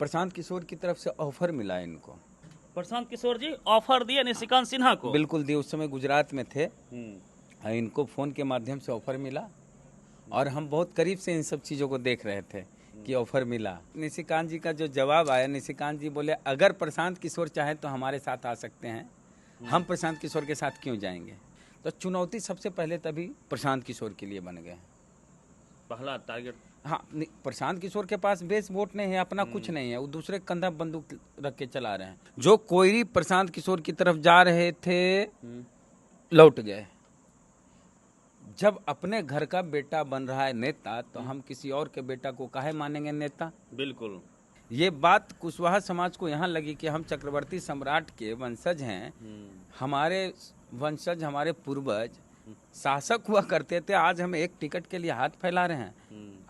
प्रशांत किशोर की तरफ से ऑफर मिला इनको। प्रशांत किशोर जी ऑफर दिए निशिकांत सिन्हा को? बिल्कुल दिए, उस समय गुजरात में थे। इनको फ़ोन के माध्यम से ऑफर मिला और हम बहुत करीब से इन सब चीज़ों को देख रहे थे कि ऑफर मिला। निशिकांत जी का जो जवाब आया, निशिकांत जी बोले अगर प्रशांत किशोर चाहे तो हमारे साथ आ सकते हैं, हम प्रशांत किशोर के साथ क्यों जाएंगे। तो चुनौती सबसे पहले तभी प्रशांत किशोर के लिए बन गए। पहला टारगेट, हाँ, प्रशांत किशोर के पास बेस वोट नहीं है, अपना कुछ नहीं है, वो दूसरे कंधा बंदूक रख के चला रहे हैं। जो कोयरी प्रशांत किशोर की तरफ जा रहे थे लौट गए। जब अपने घर का बेटा बन रहा है नेता, तो हम किसी और के बेटा को काहे मानेंगे नेता। बिल्कुल। ये बात कुशवाहा समाज को यहाँ लगी कि हम चक्रवर्ती सम्राट के वंशज हैं, हमारे वंशज, हमारे पूर्वज शासक हुआ करते थे, आज हम एक टिकट के लिए हाथ फैला रहे हैं,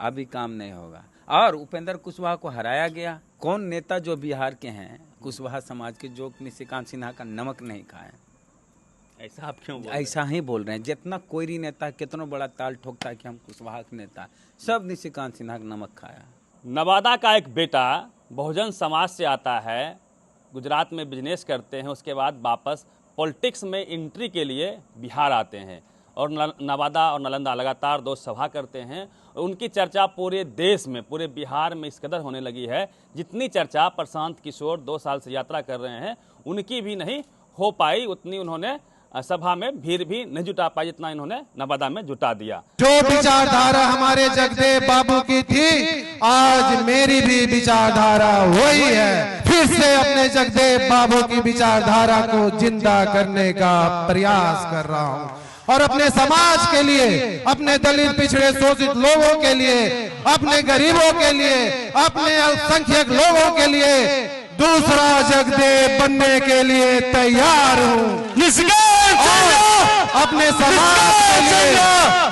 अभी काम नहीं होगा। और उपेंद्र कुशवाहा को हराया गया। कौन नेता जो बिहार के हैं कुशवाहा समाज के, जो निशिकांत सिन्हा का नमक नहीं खाए। ऐसा आप क्यों बोल रहे हैं? ऐसा ही बोल रहे हैं। जितना कोयरी नेता कितना बड़ा ताल ठोकता है कि हम कुशवाहा के नेता, सब निशिकांत सिन्हा का नमक खाया। नवादा का एक बेटा बहुजन समाज से आता है, गुजरात में बिजनेस करते हैं, उसके बाद वापस पॉलिटिक्स में एंट्री के लिए बिहार आते हैं और नवादा और नालंदा लगातार 2 सभा करते हैं। उनकी चर्चा पूरे देश में, पूरे बिहार में इस कदर होने लगी है, जितनी चर्चा प्रशांत किशोर 2 साल से यात्रा कर रहे हैं उनकी भी नहीं हो पाई, उतनी उन्होंने सभा में भीड़ भी नहीं जुटा पाई जितना इन्होंने नवादा में जुटा दिया। जो विचारधारा हमारे जगदेव बाबू की थी, आज मेरी भी विचारधारा वही है। फिर से अपने जगदेव बाबू की विचारधारा को जिंदा करने का प्रयास कर रहा हूँ और अपने समाज के लिए, अपने दलित पिछड़े शोषित लोगों के लिए, अपने गरीबों के लिए, अपने अल्पसंख्यक लोगों के लिए दूसरा जगदेव बनने के लिए तैयार हूँ। अपने समाज के लिए,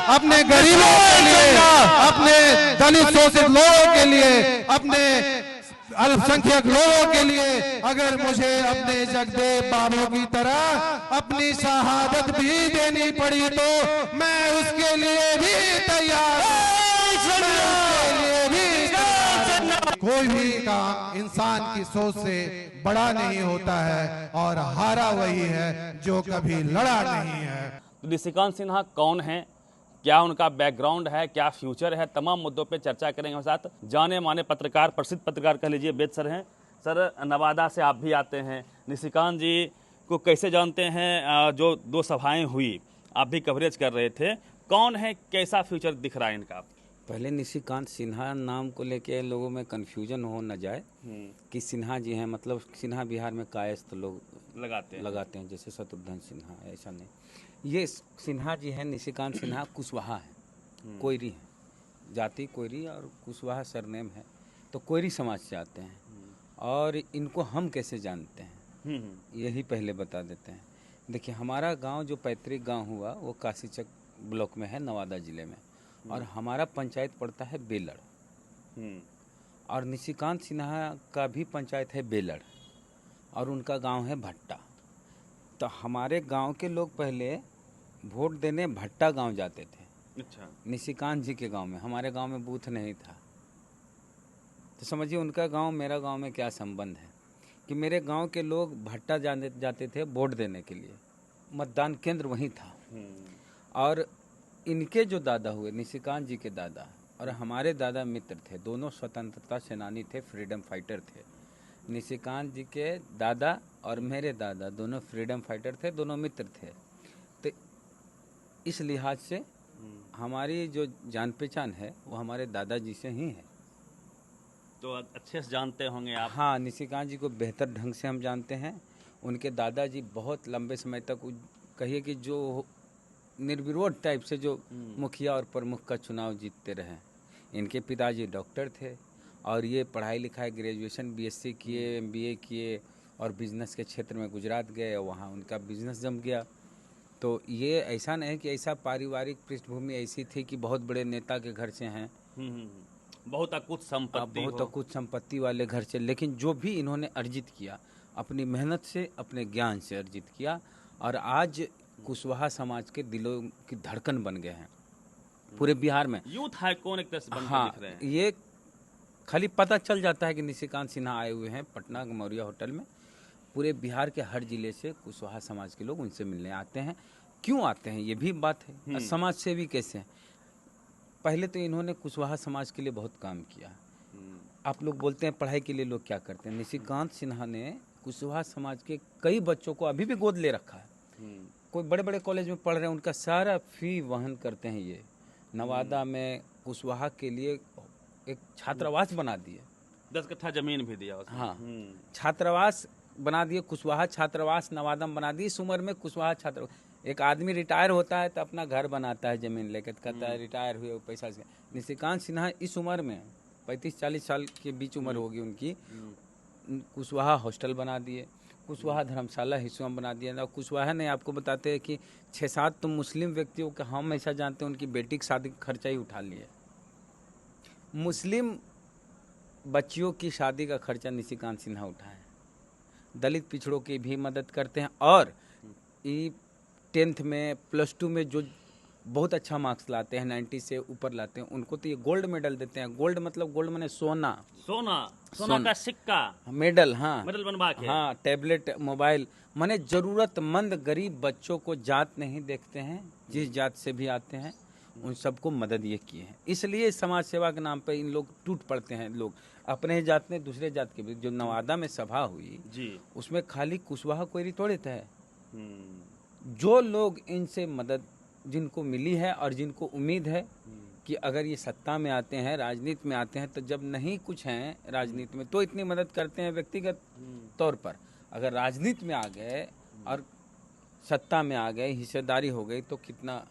अपने गरीबों के लिए, अपने दलित शोषित लोगों के लिए, अपने अल्पसंख्यक लोगों के लिए अगर मुझे अपने जगदेव बाबू की तरह अपनी शहादत भी देनी पड़ी तो मैं उसके लिए भी तैयार हूं। कोई भी काम इंसान की सोच से बड़ा नहीं होता है और हारा वही है जो कभी लड़ा नहीं है। निशिकांत सिन्हा कौन है, क्या उनका बैकग्राउंड है, क्या फ्यूचर है, तमाम मुद्दों पे चर्चा करेंगे हमारे साथ जाने माने पत्रकार, प्रसिद्ध पत्रकार कह लीजिए, वेद सर हैं। सर, नवादा से आप भी आते हैं, निशिकांत जी को कैसे जानते हैं? जो 2 सभाएं हुई आप भी कवरेज कर रहे थे, कौन है, कैसा फ्यूचर दिख रहा है इनका? पहले निशिकांत सिन्हा नाम को लेके लोगों में कंफ्यूजन हो न जाए कि सिन्हा जी हैं, मतलब सिन्हा बिहार में कायस्थ लोग लगाते हैं जैसे शत्रुघ्न सिन्हा, ऐसा नहीं। ये सिन्हा जी हैं, निशिकांत सिन्हा कुशवाहा है, कोयरी है, जाति कोयरी और कुशवाहा सरनेम है, तो कोयरी समाज से आते हैं। और इनको हम कैसे जानते हैं यही पहले बता देते हैं। देखिए, हमारा गांव जो पैतृक गांव हुआ वो काशीचक ब्लॉक में है, नवादा जिले में, और हमारा पंचायत पड़ता है बेलड़, और निशिकांत सिन्हा का भी पंचायत है बेलड़ और उनका गांव है भट्टा। तो हमारे गांव के लोग पहले वोट देने भट्टा गांव जाते थे। अच्छा। निशिकांत जी के गांव में, हमारे गांव में बूथ नहीं था, तो समझिए उनका गांव मेरा गांव में क्या संबंध है कि मेरे गांव के लोग भट्टा जाते थे वोट देने के लिए, मतदान केंद्र वहीं था। और इनके जो दादा हुए, निशिकांत जी के दादा और हमारे दादा मित्र थे, दोनों स्वतंत्रता सेनानी थे, फ्रीडम फाइटर थे। निशिकांत जी के दादा और मेरे दादा दोनों फ्रीडम फाइटर थे, दोनों मित्र थे। तो इस लिहाज से हमारी जो जान पहचान है वो हमारे दादाजी से ही है। तो अच्छे से जानते होंगे आप? हाँ, निशिकांत जी को बेहतर ढंग से हम जानते हैं। उनके दादाजी बहुत लंबे समय तक, कहिए कि जो निर्विरोध टाइप से जो मुखिया और प्रमुख का चुनाव जीतते रहे। इनके पिताजी डॉक्टर थे और ये पढ़ाई लिखाई ग्रेजुएशन बीएससी किए, एमबीए किए और बिजनेस के क्षेत्र में गुजरात गए, वहाँ उनका बिजनेस जम गया। तो ये ऐसा नहीं कि ऐसा पारिवारिक पृष्ठभूमि ऐसी थी कि बहुत बड़े नेता के घर से हैं, बहुत अकुत संपत्ति वाले घर से, लेकिन जो भी इन्होंने अर्जित किया अपनी मेहनत से, अपने ज्ञान से अर्जित किया, और आज कुशवाहा समाज के दिलों की धड़कन बन गए हैं पूरे बिहार में। यूथ आइकॉन एक तरह से बनकर दिख रहे हैं। ये खाली पता चल जाता है कि निशिकांत सिन्हा आए हुए हैं पटना मौर्या होटल में। पूरे बिहार के हर जिले से कुशवाहा समाज के लोग उनसे मिलने आते हैं। क्यों आते हैं ये भी बात है। समाज सेवी कैसे हैं? पहले तो इन्होंने कुशवाहा समाज के लिए बहुत काम किया। आप लोग बोलते हैं पढ़ाई के लिए लोग क्या करते हैं। निशिकांत सिन्हा ने कुशवाहा समाज के कई बच्चों को अभी भी गोद ले रखा है। कोई बड़े बड़े कॉलेज में पढ़ रहे हैं, उनका सारा फी वहन करते हैं ये। नवादा में कुशवाहा के लिए एक छात्रावास बना दिए, 10 कट्ठा जमीन भी दिया उसने। हाँ, छात्रावास बना दिए, कुशवाहा छात्रावास नवादा में बना दिए। इस उम्र में कुशवाहा छात्रावास, एक आदमी रिटायर होता है तो अपना घर बनाता है जमीन लेकर, कहता है रिटायर हुए वो पैसा से। निशिकांत सिन्हा इस उम्र में 35-40 साल के बीच उम्र होगी उनकी, कुशवाहा हॉस्टल बना दिए, कुशवाहा धर्मशाला हिस्सों में बना दिया। कुशवाहा ने आपको बताते हैं कि 6-7 तो मुस्लिम व्यक्तियों का, हम ऐसा जानते हैं, उनकी बेटी की शादी का खर्चा ही उठा लिए। मुस्लिम बच्चियों की शादी का खर्चा निशिकांत सिन्हा उठाए। दलित पिछड़ों की भी मदद करते हैं। और 10th में प्लस 2 में जो बहुत अच्छा मार्क्स लाते हैं, 90 से ऊपर लाते हैं, उनको तो ये गोल्ड मेडल देते हैं। गोल्ड मतलब गोल्ड माने सोना, सोना का सिक्का, मेडल। हाँ, मेडल बनवा के। हाँ, टैबलेट, मोबाइल, माने जरूरतमंद गरीब बच्चों को जात नहीं देखते हैं, जिस जात से भी आते हैं उन सबको मदद ये किए हैं। इसलिए समाज सेवा के नाम पे इन लोग टूट पड़ते हैं। लोग अपने ही जात में दूसरे जात के भी। जो नवादा में सभा हुई जी, उसमें खाली कुशवाहा कोयरी थोड़े थे। जो लोग इनसे मदद जिनको मिली है और जिनको उम्मीद है कि अगर ये सत्ता में आते हैं, राजनीति में आते हैं, तो जब नहीं कुछ हैं राजनीति में तो इतनी मदद करते हैं व्यक्तिगत तौर पर। अगर राजनीति में आ गए और सत्ता में आ गए, हिस्सेदारी हो गई, तो कितना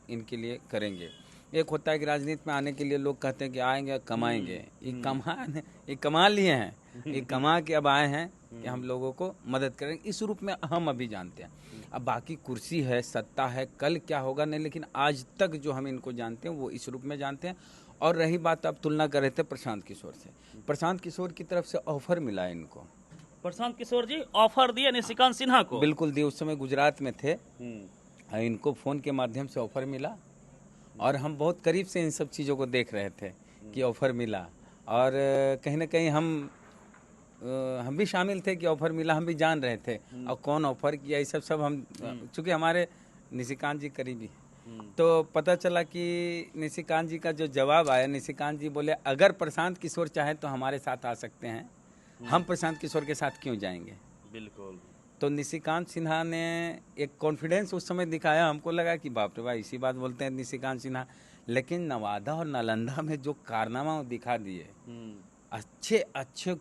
इनके लिए करेंगे। एक होता है कि राजनीति में आने के लिए लोग कहते हैं कि आएंगे कमाएंगे। ये कमा लिए हैं, ये कमा के अब आए हैं कि हम लोगों को मदद करेंगे। इस रूप में हम अभी जानते हैं। अब बाकी कुर्सी है, सत्ता है, कल क्या होगा नहीं, लेकिन आज तक जो हम इनको जानते हैं वो इस रूप में जानते हैं। और रही बात, आप तुलना कर रहे थे प्रशांत किशोर से, प्रशांत किशोर की तरफ से ऑफर मिला इनको। प्रशांत किशोर जी ऑफर दिए निशिकांत सिन्हा को? बिल्कुल दिए। उस समय गुजरात में थे, इनको फोन के माध्यम से ऑफर मिला और हम बहुत करीब से इन सब चीज़ों को देख रहे थे कि ऑफर मिला। और कहीं ना कहीं हम भी शामिल थे कि ऑफर मिला, हम भी जान रहे थे। और कौन ऑफर किया ये सब हम, चूँकि हमारे निशिकांत जी करीबी, तो पता चला कि निशिकांत जी का जो जवाब आया, निशिकांत जी बोले अगर प्रशांत किशोर चाहे तो हमारे साथ आ सकते हैं, हम प्रशांत किशोर के साथ क्यों जाएंगे। बिल्कुल। तो निशिकांत सिन्हा ने एक कॉन्फिडेंस उस समय दिखाया। हमको लगा कि बाप रे भाई, इसी बात बोलते हैं निशिकांत सिन्हा। लेकिन नवादा और नालंदा में जो कारनामा वो दिखा दिए, अच्छे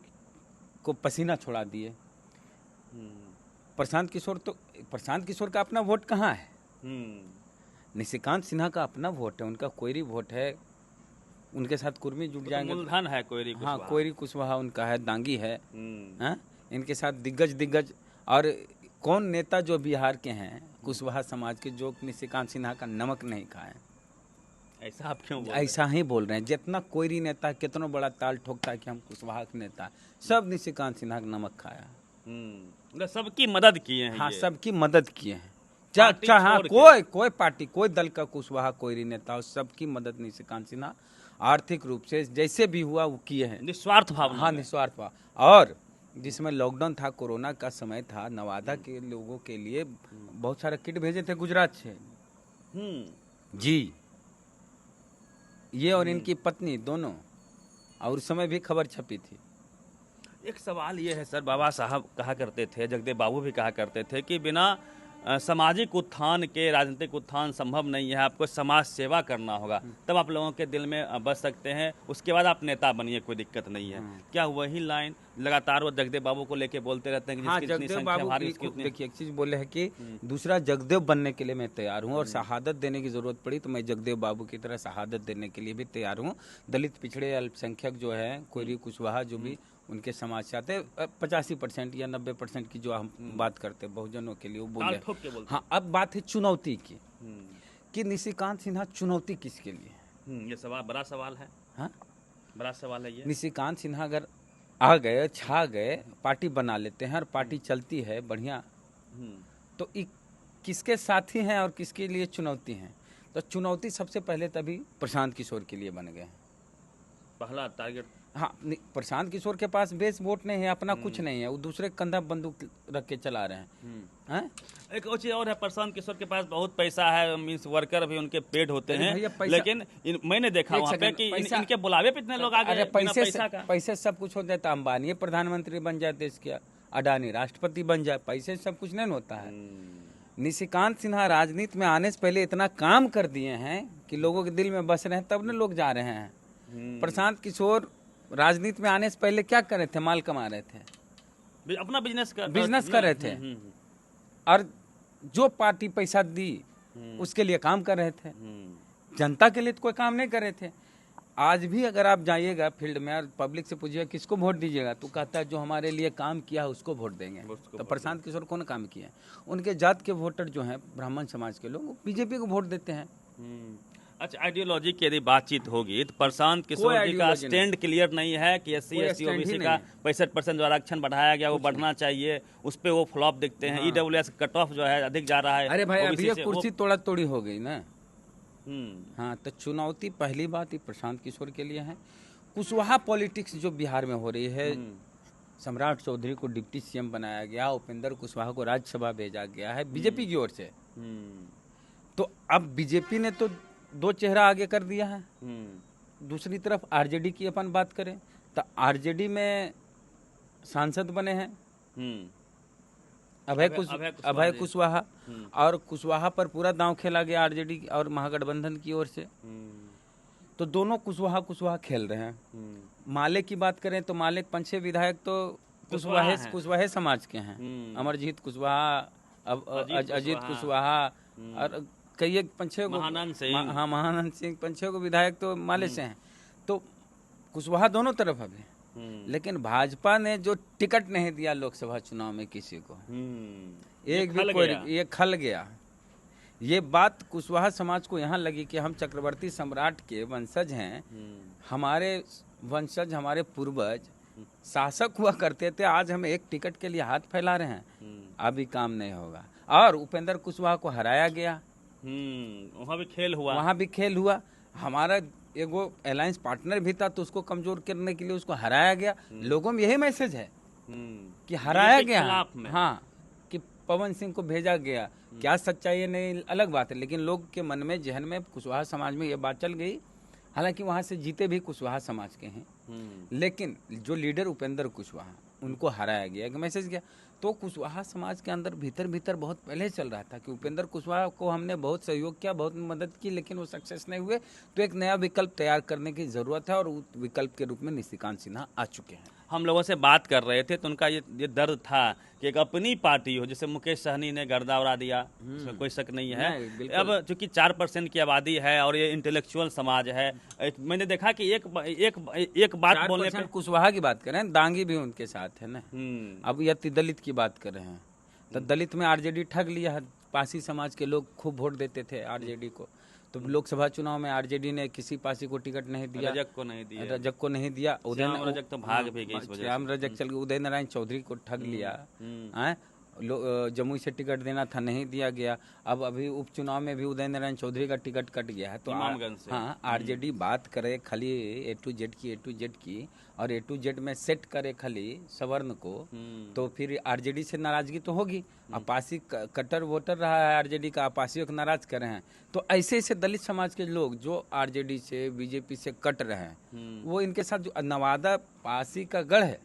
को पसीना छोड़ा दिए। प्रशांत किशोर का अपना वोट कहाँ है? निशिकांत सिन्हा का अपना वोट है, उनका कोयरी वोट है, उनके साथ कुर्मी जुट जाएंगे। मूलधन है कोयरी कुशवाहा। हाँ, कोयरी कुशवाहा उनका है, दांगी है। हाँ, इनके साथ दिग्गज और कौन नेता जो बिहार के हैं कुशवाहा समाज के, जो निशिकांत सिन्हा का नमक नहीं खाए। ऐसा आप क्यों बोल रहे हैं? ऐसा ही बोल रहे हैं। जितना कोयरी नेता कितना बड़ा ताल ठोकता है कि हम कुशवाहा के नेता, सब निशिकांत सिन्हा का नमक खाया। सबकी मदद किए हैं। हाँ, ये सबकी मदद किए हैं। हाँ, कोई पार्टी, कोई दल का कुशवाहा कोयरी नेता हो, सबकी मदद निशिकांत सिन्हा आर्थिक रूप से जैसे भी हुआ वो किए हैं, निस्वार्थ भाव। हाँ, निस्वार्थ भाव। और जिसमें लॉकडाउन था, कोरोना का समय था, नवादा के लोगों के लिए बहुत सारा किट भेजे थे गुजरात से। जी, ये और इनकी पत्नी दोनों, और उस समय भी खबर छपी थी। एक सवाल ये है सर, बाबा साहब कहा करते थे, जगदेव बाबू भी कहा करते थे कि बिना सामाजिक उत्थान के राजनीतिक उत्थान संभव नहीं है, आपको समाज सेवा करना होगा, तब आप लोगों के दिल में बस सकते हैं, उसके बाद आप नेता बनिए, कोई दिक्कत नहीं है। क्या वही लाइन लगातार वो जगदेव बाबू को लेके बोलते रहते हैं कि जिसकी जितनी संख्या हमारी उसकी उतनी? देखिए, एक चीज बोले है कि दूसरा, जगदेव बनने के लिए मैं तैयार हूँ, और शहादत देने की जरूरत पड़ी तो मैं जगदेव बाबू की तरह शहादत देने के लिए भी तैयार हूँ। दलित पिछड़े अल्पसंख्यक जो है, कोयरी कुशवाहा जो भी उनके समाज से आते, 85% या 90% की जो हम बात करते हैं बहुजनों के लिए, वो बोले। हाँ, अब बात है चुनौती की, कि निशिकांत सिन्हा चुनौती किसके लिए? ये सवाल बड़ा सवाल है। हाँ, बड़ा सवाल है ये। निशिकांत सिन्हा अगर आ गए, छा गए, पार्टी बना लेते हैं और पार्टी चलती है बढ़िया, तो किसके साथी हैं और किसके लिए चुनौती हैं? तो चुनौती सबसे पहले तभी प्रशांत किशोर के लिए बन गए। पहला टारगेट हाँ, प्रशांत किशोर के पास बेस वोट नहीं है, अपना कुछ नहीं है, वो दूसरे कंधा बंदूक रख के चला रहे हैं। एक और चीज और है, प्रशांत किशोर के पास बहुत पैसा है, मीन्स वर्कर भी उनके पेड होते अरे हैं, भैया पैसा- लेकिन मैंने देखा एक वहाँ पे सेकंड, कि पैसा- इनके बुलावे पे इतने लोग आ गए अरे बिना पैसा का। पैसे सब कुछ हो जाता है, अंबानी प्रधानमंत्री बन जाए देश के, अडानी राष्ट्रपति बन जाए, पैसे से सब कुछ नहीं होता है। निशिकांत सिन्हा राजनीति में आने से पहले इतना काम कर दिए हैं कि लोगों के दिल में बस रहे हैं, तब न लोग जा रहे हैं। प्रशांत किशोर राजनीति में आने से पहले क्या कर रहे थे? माल कमा रहे थे, अपना बिजनेस कर रहे थे, और जो पार्टी पैसा दी उसके लिए काम कर रहे थे, जनता के लिए तो कोई काम नहीं कर रहे थे। आज भी अगर आप जाइएगा फील्ड में और पब्लिक से पूछिएगा किसको वोट दीजिएगा, तो कहता है जो हमारे लिए काम किया है उसको वोट देंगे। तो प्रशांत किशोर कौन काम किया है? उनके जात के वोटर जो हैं, ब्राह्मण समाज के लोग, बीजेपी को वोट देते हैं। अच्छा, आइडियोलॉजी की यदि बातचीत होगी तो प्रशांत किशोर जी का स्टैंड क्लियर नहीं है कि SC ST OBC का 65% जो आरक्षण बढ़ाया गया वो बढ़ना चाहिए, उस पर वो फ्लॉप दिखते हैं। EWS कट ऑफ जो है अधिक जा रहा है। अरे भाई अभी ये कुर्सी तोड़ा तोड़ी हो गई ना। हाँ, तो चुनौती पहली बात ही प्रशांत किशोर के लिए है। कुशवाहा पॉलिटिक्स जो बिहार में हो रही है, सम्राट चौधरी को डिप्टी CM बनाया गया, उपेंद्र कुशवाहा को राज्यसभा भेजा गया है बीजेपी की ओर से। तो अब बीजेपी ने तो दो चेहरा आगे कर दिया है। दूसरी तरफ RJD की अपन बात करें तो RJD में सांसद बने हैं अभय कुशवाहा, और कुशवाहा पर पूरा दांव खेला गया RJD और महागठबंधन की ओर से। तो दोनों कुशवाहा खेल रहे हैं। माले की बात करें तो माले 5-6 विधायक तो कुशवाहे समाज के हैं। अमरजीत कुशवाहा, अजीत कुशवाहा और कई एक 5-6 को, महानंद सिंह 5-6 को विधायक तो माले से हैं। तो कुशवाहा दोनों तरफ अभी, लेकिन भाजपा ने जो टिकट नहीं दिया लोकसभा चुनाव में किसी को, एक भी कोई, ये खल गया। ये बात कुशवाहा समाज को यहाँ लगी कि हम चक्रवर्ती सम्राट के वंशज हैं, हमारे वंशज, हमारे पूर्वज शासक हुआ करते थे, आज हम एक टिकट के लिए हाथ फैला रहे हैं, अभी काम नहीं होगा। और उपेंद्र कुशवाहा को हराया गया, वहाँ भी खेल हुआ। हमारा एक वो अलायंस पार्टनर भी था तो उसको कमजोर करने के लिए उसको हराया गया। लोगों में यही मैसेज है कि हराया गया। हाँ, कि पवन सिंह को भेजा गया। क्या सच्चाई है नहीं अलग बात है, लेकिन लोग के मन में, जहन में, कुशवाहा समाज में ये बात चल गई। हालांकि वहां से जीते भी कुशवाहा समाज के हैं, लेकिन जो लीडर उपेंद्र कुशवाहा, उनको हराया गया, एक मैसेज गया। तो कुशवाहा समाज के अंदर भीतर बहुत पहले चल रहा था कि उपेंद्र कुशवाहा को हमने बहुत सहयोग किया, बहुत मदद की, लेकिन वो सक्सेस नहीं हुए, तो एक नया विकल्प तैयार करने की जरूरत है, और उस विकल्प के रूप में निशिकांत सिन्हा आ चुके हैं। हम लोगों से बात कर रहे थे तो उनका ये दर्द था कि एक अपनी पार्टी हो, जैसे मुकेश सहनी ने गर्दा उड़ा दिया, उसमें कोई शक नहीं है। अब चूंकि 4% की आबादी है और ये इंटेलेक्चुअल समाज है, मैंने देखा कि एक बात बोलने पे, कुशवाहा की बात करें, दांगी भी उनके साथ है ना। अब यति दलित की बात कर रहे हैं तो दलित में RJD ठग लिया है। पासी समाज के लोग खूब वोट देते थे RJD को, तो लोकसभा चुनाव में RJD ने किसी पासी को टिकट नहीं दिया, रजक को नहीं दिया। रजक तो भाग भी गई इस वजह से। श्याम रजक चल गए, उदय नारायण चौधरी को ठग लिया। जमुई से टिकट देना था, नहीं दिया गया। अब अभी उपचुनाव में भी उदय नारायण चौधरी का टिकट कट गया है। तो हाँ, RJD बात करे खाली A to Z की और A to Z में सेट करे खाली सवर्ण को, तो फिर RJD से नाराजगी तो होगी। अपासी कट्टर वोटर रहा है RJD का, अपासियों को नाराज कर रहे हैं। तो ऐसे दलित समाज के लोग जो RJD से, बीजेपी से कट रहे हैं, वो इनके साथ, जो नवादा पासी का गढ़ है,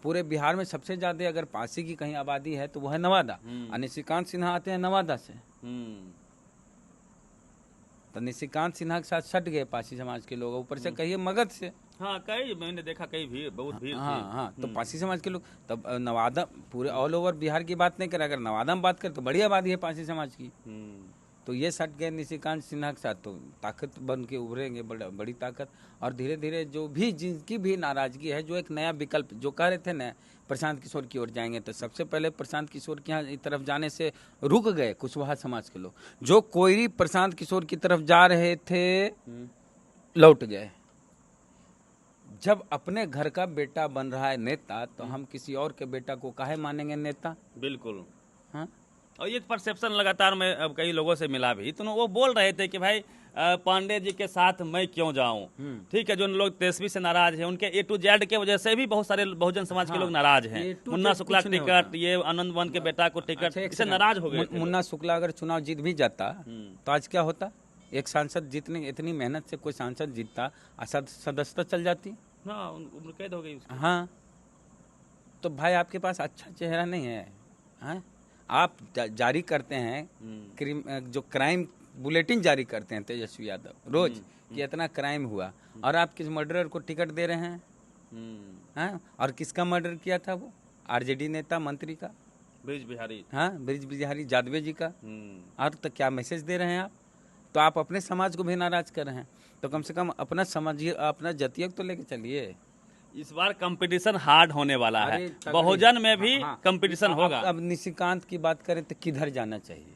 पूरे बिहार में सबसे ज्यादा अगर पासी की कहीं आबादी है तो वो है नवादा। निशिकांत सिन्हा आते हैं नवादा से, तो निशिकांत सिन्हा के साथ सट गए पासी समाज के लोग, ऊपर से कहिए मगध से। हाँ, कई मैंने देखा, कई भीड़, बहुत भीड़। हाँ, तो पासी समाज के लोग, तब नवादा पूरे ऑल ओवर बिहार की बात नहीं करें, अगर नवादा में बात करें तो बड़ी आबादी है पासी समाज की। तो ये सट गए निशिकांत सिन्हा के साथ, तो ताकत बन के उभरेंगे, बड़ी ताकत। और धीरे धीरे जो भी, जिनकी भी नाराजगी है, जो एक नया विकल्प, जो कह रहे थे न प्रशांत किशोर की ओर जाएंगे, तो सबसे पहले प्रशांत किशोर की यहाँ तरफ जाने से रुक गए कुशवाहा समाज के लोग। जो कोई प्रशांत किशोर की तरफ जा रहे थे, लौट गए। जब अपने घर का बेटा बन रहा है नेता, तो हम किसी और के बेटा को काहे मानेंगे नेता? बिल्कुल। हाँ, और ये परसेप्शन लगातार मैं अब कई लोगों से मिला भी तो वो बोल रहे थे कि भाई पांडे जी के साथ मैं क्यों जाऊं। ठीक है, जो लोग तेजस्वी से नाराज हैं उनके A to Z के वजह से भी बहुत सारे बहुजन समाज के लोग नाराज हैं। मुन्ना शुक्ला टिकट, ये आनंद वन के बेटा को टिकट, इससे नाराज हो गए। मुन्ना शुक्ला अगर चुनाव जीत भी जाता तो आज क्या होता? एक सांसद जीतने, इतनी मेहनत से कोई सांसद जीतता, सदस्यता चल जाती। हाँ, उम्र कैद हो गई उसकी। हाँ, तो भाई आपके पास अच्छा चेहरा नहीं है। हाँ? आप जारी करते हैं जो क्राइम बुलेटिन जारी करते हैं तेजस्वी यादव रोज कि इतना क्राइम हुआ, और आप किस मर्डरर को टिकट दे रहे हैं? हाँ? और किसका मर्डर किया था वो? आरजेडी नेता मंत्री का, ब्रिज बिहारी। हाँ, ब्रिज बिहारी जादवे जी का। और तो क्या मैसेज दे रहे हैं आप? तो आप अपने समाज को भी नाराज कर रहे हैं, तो कम से कम अपना समाज, अपना जतीय तो लेके चलिए। इस बार कंपटीशन हार्ड होने वाला है, बहुजन में भी कंपटीशन होगा। अब निशिकांत की बात करें तो किधर जाना चाहिए?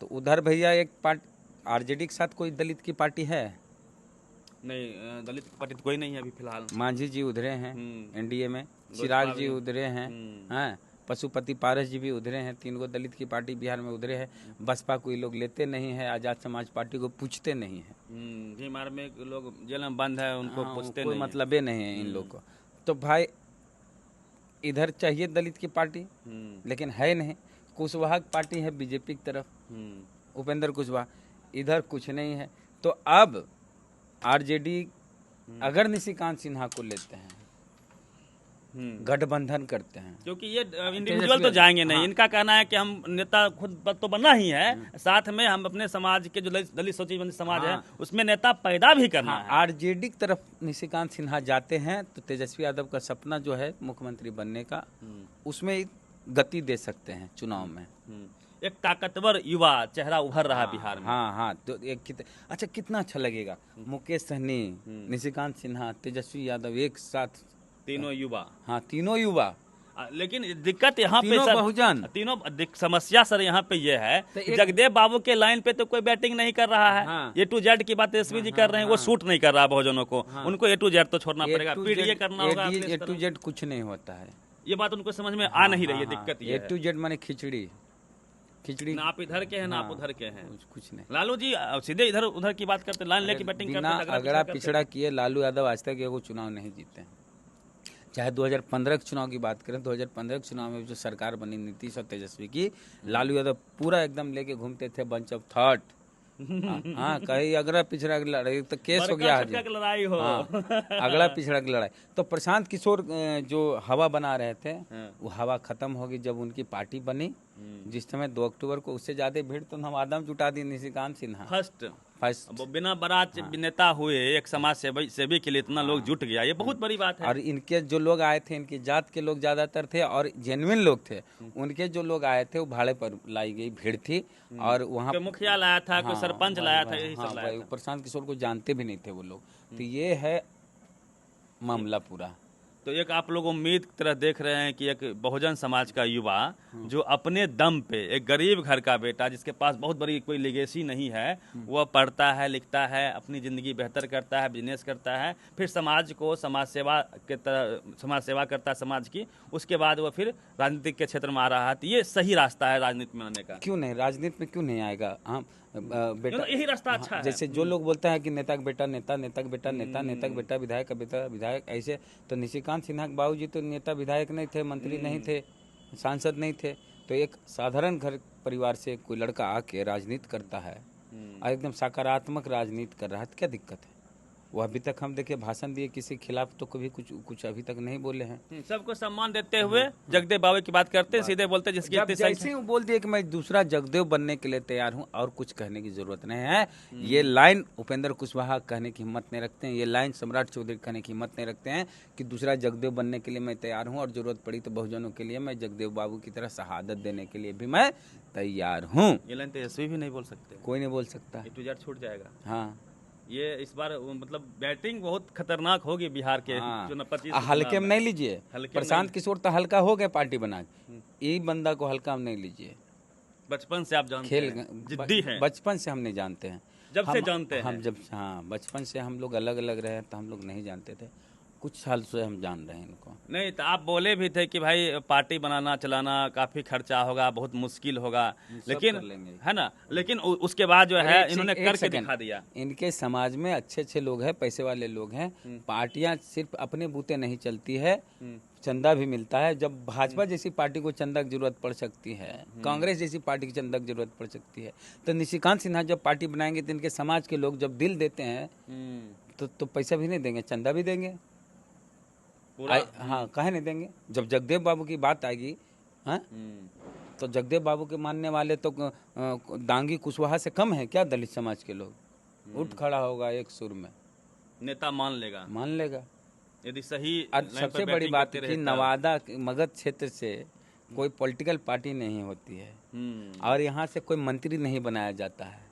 तो उधर भैया एक आरजेडी के साथ कोई दलित की पार्टी है नहीं, दलित की पार्टी कोई नहीं है अभी फिलहाल। मांझी जी उधरे हैं एनडीए में, चिराग जी उधरे हैं, हाँ, पशुपति पारस जी भी उधरे हैं। 3 गो दलित की पार्टी बिहार में उधरे है। बसपा को ये लोग लेते नहीं है, आजाद समाज पार्टी को पूछते नहीं है। बिहार में लोग जेल में बंद है, उनको पूछते कोई नहीं, मतलब नहीं है इन लोग को। तो भाई इधर चाहिए दलित की पार्टी, लेकिन है नहीं। कुशवाहा की पार्टी है बीजेपी की तरफ, उपेंद्र कुशवाहा, इधर कुछ नहीं है। तो अब आरजेडी अगर निशिकांत सिन्हा को लेते हैं, गठबंधन करते हैं, क्योंकि ये इंडिविजुअल तो जाएंगे नहीं। इनका कहना है कि हम नेता खुद तो बनना ही है, साथ में हम अपने समाज के जो दलित सोची समाज है उसमें नेता पैदा भी करना है। आरजेडी की तरफ निशिकांत सिन्हा जाते हैं तो तेजस्वी यादव का सपना जो है मुख्यमंत्री बनने का, उसमें गति दे सकते हैं चुनाव में। एक ताकतवर युवा चेहरा उभर रहा बिहार में। हाँ, तो अच्छा कितना अच्छा लगेगा मुकेश सहनी, निशिकांत सिन्हा, तेजस्वी यादव एक साथ, तीनों युवा। हाँ, तीनों युवा। लेकिन दिक्कत यहाँ पे तीनों बहुजन, तीनों समस्या सर यहाँ पे ये है कि जगदेव बाबू के लाइन पे तो कोई बैटिंग नहीं कर रहा है। हाँ। A to Z की बात तेजस्वी जी कर रहे हैं, वो सूट नहीं कर रहा बहुजनों को। उनको A to Z तो छोड़ना पड़ेगा, पीडीए करना होगा। A to Z कुछ नहीं होता है, ये बात उनको समझ में आ नहीं रही है। दिक्कत ये A to Z माने खिचड़ी ना आप इधर के हैं ना आप उधर के हैं, कुछ नहीं। लालू जी सीधे इधर उधर की बात करते, लाइन लेके बैटिंग करते हैं। अगड़ा पिछड़ा किए लालू यादव आज तक एगो चुनाव नहीं जीते हैं। चाहे 2015 के चुनाव की बात करें, 2015 के चुनाव में जो सरकार बनी नीतीश और तेजस्वी की, लालू यादव पूरा एकदम लेके घूमते थे बंच ऑफ थॉट। हाँ, कहीं अगड़ा पिछड़ा की लड़ाई तो केस हो गया, लड़ाई हो, अगड़ा पिछड़ा की लड़ाई। तो प्रशांत किशोर जो हवा बना रहे थे, वो हवा खत्म होगी जब उनकी पार्टी बनी, जिस समय 2 अक्टूबर को। उससे ज्यादा भीड़ तो हम आदम जुटा दी निशिकांत सिन्हा फर्स्ट। बिना बारात नेता हुए एक समाज सेवी के लिए इतना लोग जुट गया, ये बहुत बड़ी बात है। और इनके जो लोग आए थे, इनकी जात के लोग ज्यादातर थे और जेन्युइन लोग थे। उनके जो लोग आए थे वो भाड़े पर लाई गई भीड़ थी, और वहाँ मुखिया लाया था, कोई सरपंच लाया था, यही सब लाया था। प्रशांत किशोर को जानते भी नहीं थे वो लोग। तो ये है मामला पूरा। तो एक आप लोग उम्मीद की तरह देख रहे हैं कि एक बहुजन समाज का युवा जो अपने दम पे, एक गरीब घर का बेटा जिसके पास बहुत बड़ी कोई लेगेसी नहीं है, वह पढ़ता है, लिखता है, अपनी ज़िंदगी बेहतर करता है, बिजनेस करता है, फिर समाज को समाज सेवा के तरह समाज सेवा करता है समाज की, उसके बाद वह फिर राजनीतिक के क्षेत्र में आ रहा है। तो ये सही रास्ता है राजनीति में आने का। क्यों नहीं, राजनीति में क्यों नहीं आएगा? हम बेटा, यही रास्ता अच्छा है। जैसे जो लोग बोलते हैं कि नेता का बेटा नेता, नेता का बेटा नेता, नेता का बेटा विधायक का बेटा विधायक, ऐसे तो निशिकांत सिन्हा के बाबूजी तो नेता विधायक नहीं थे, मंत्री नहीं थे, सांसद नहीं थे। तो एक साधारण घर परिवार से कोई लड़का आके राजनीति करता है और एकदम सकारात्मक राजनीति कर रहा है, तो क्या दिक्कत है? वो अभी तक हम देखे भाषण दिए किसी के खिलाफ तो कभी कुछ अभी तक नहीं बोले हैं। सबको सम्मान देते हुए जगदेव बाबू की बात करते हैं, सीधे बोलते हैं जिसकी जैसे वो बोल दिए कि मैं दूसरा जगदेव बनने के लिए तैयार हूं, और कुछ कहने की जरूरत नहीं है। ये लाइन उपेंद्र कुशवाहा कहने की हिम्मत नहीं रखते हैं, ये लाइन सम्राट चौधरी कहने की हिम्मत नहीं रखते हैं कि दूसरा जगदेव बनने के लिए मैं तैयार हूँ, और जरूरत पड़ी तो बहुजनों के लिए मैं जगदेव बाबू की तरह शहादत देने के लिए भी मैं तैयार हूँ। ये लाइन तेजस्वी भी नहीं बोल सकते, कोई नहीं बोल सकता, A to Z छूट जाएगा। हाँ, ये इस बार मतलब बैटिंग बहुत खतरनाक होगी बिहार के। हल्के में नहीं लीजिए। प्रशांत किशोर तो हल्का हो गए पार्टी बना के, ये बंदा को हल्का में नहीं लीजिए। बचपन से आप जानते हैं, जिद्दी हैं। बचपन से हम नहीं जानते हैं, जब से जानते हैं हम जब, हाँ, बचपन से हम लोग अलग अलग रहे तो हम लोग नहीं जानते थे। कुछ साल से हम जान रहे हैं इनको। नहीं तो आप बोले भी थे कि भाई पार्टी बनाना चलाना काफी खर्चा होगा, बहुत मुश्किल होगा, लेकिन कर लेंगे। है ना, लेकिन उसके बाद जो है एक इन्होंने एक करके सेकंड, दिखा दिया। इनके समाज में अच्छे अच्छे लोग हैं, पैसे वाले लोग हैं। पार्टियां सिर्फ अपने बूते नहीं चलती है, चंदा भी मिलता है। जब भाजपा जैसी पार्टी को चंदा की जरूरत पड़ सकती है, कांग्रेस जैसी पार्टी की चंदा की जरूरत पड़ सकती है, तो निशिकांत सिन्हा जब पार्टी बनाएंगे तो इनके समाज के लोग जब दिल देते हैं तो पैसा भी नहीं देंगे, चंदा भी देंगे। हाँ, काहे नहीं देंगे। जब जगदेव बाबू की बात आएगी, हाँ, तो जगदेव बाबू के मानने वाले तो दांगी कुशवाहा से कम है क्या? दलित समाज के लोग उठ खड़ा होगा एक सुर में, नेता मान लेगा। यदि सही और लाइन पर सबसे बड़ी बैटिंग बात करते कि रहे तब। नवादा मगध क्षेत्र से कोई पॉलिटिकल पार्टी नहीं होती है और यहाँ से कोई मंत्री नहीं बनाया जाता है।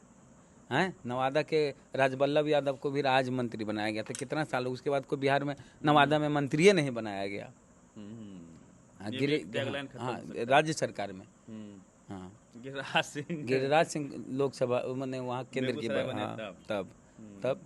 हैं, नवादा के राजबल्लभ यादव को भी राज मंत्री बनाया गया था कितना साल, उसके बाद कोई बिहार में नवादा में मंत्री नहीं बनाया गया। हाँ, हाँ, राज्य सरकार में। हाँ, गिरिराज सिंह लोकसभा मैंने वहाँ केंद्र की तब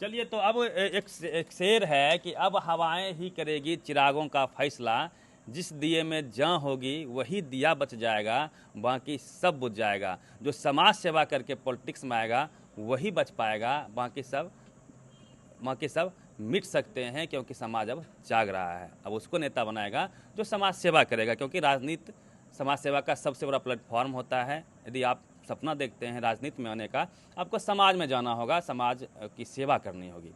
चलिए, तो अब एक शेर है कि अब हवाएं ही करेगी चिरागों का फैसला, जिस दिए में जान होगी वही दिया बच जाएगा, बाकी सब बुझ जाएगा। जो समाज सेवा करके पॉलिटिक्स में आएगा वही बच पाएगा, बाकी सब मिट सकते हैं, क्योंकि समाज अब जाग रहा है। अब उसको नेता बनाएगा जो समाज सेवा करेगा, क्योंकि राजनीति समाज सेवा का सबसे बड़ा प्लेटफॉर्म होता है। यदि आप सपना देखते हैं राजनीति में आने का, आपको समाज में जाना होगा, समाज की सेवा करनी होगी।